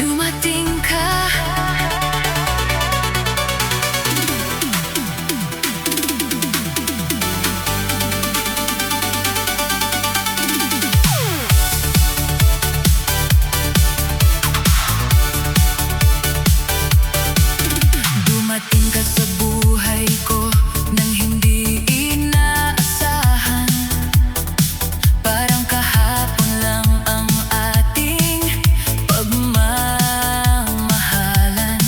Dumating ka. Dumating ka sa buhay ko nang hindi inaasahan. Parang kahapon lang ang ating pagmamahalan.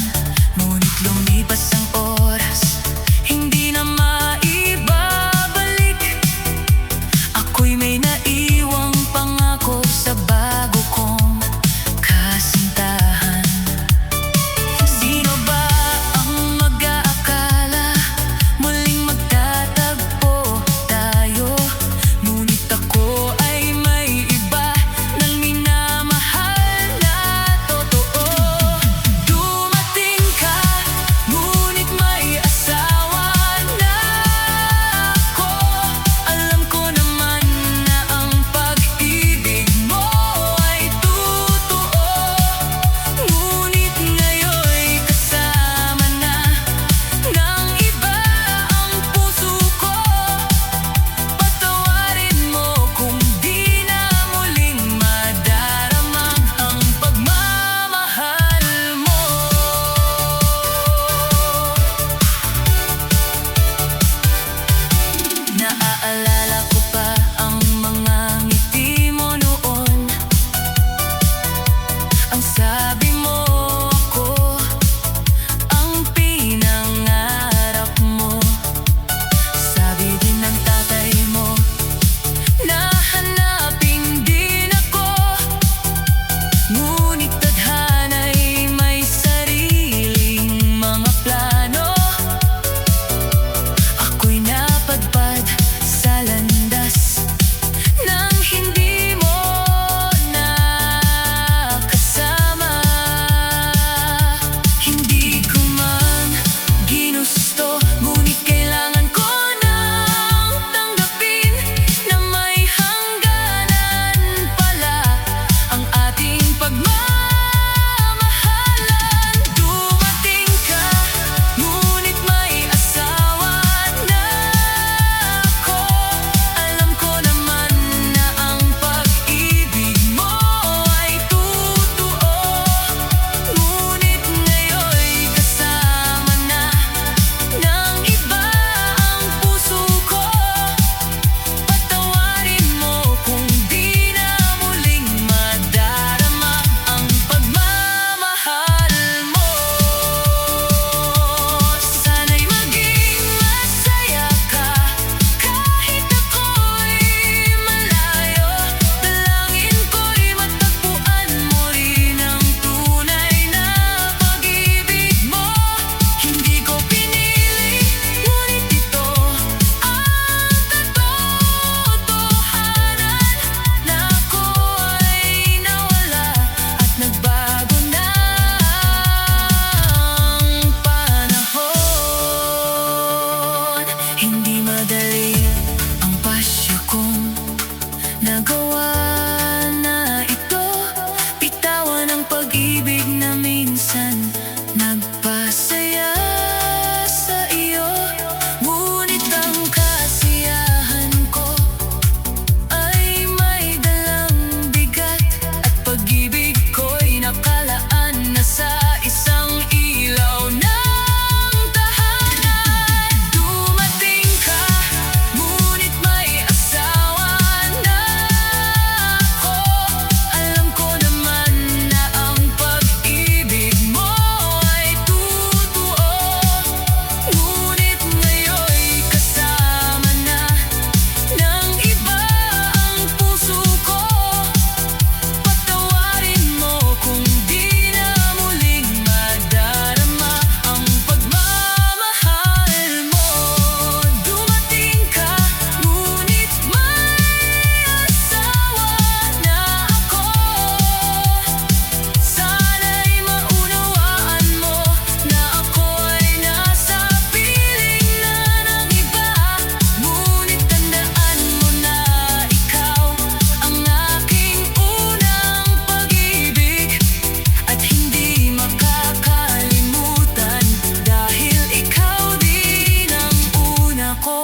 Ngunit lumipas ang oras, hindi na maibabalik. Ako'y may naiwang pangako sa bago kong kasintahan. Sino ba ang mag-aakala muling magtatagpo tayo? Ngunit ako ay may iba nang minamahal na totoo. Dumating ka, ngunit may asawa na ako. Alam ko naman na ang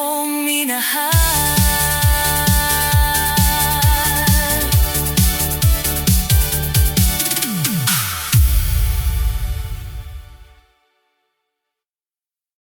akong minahal.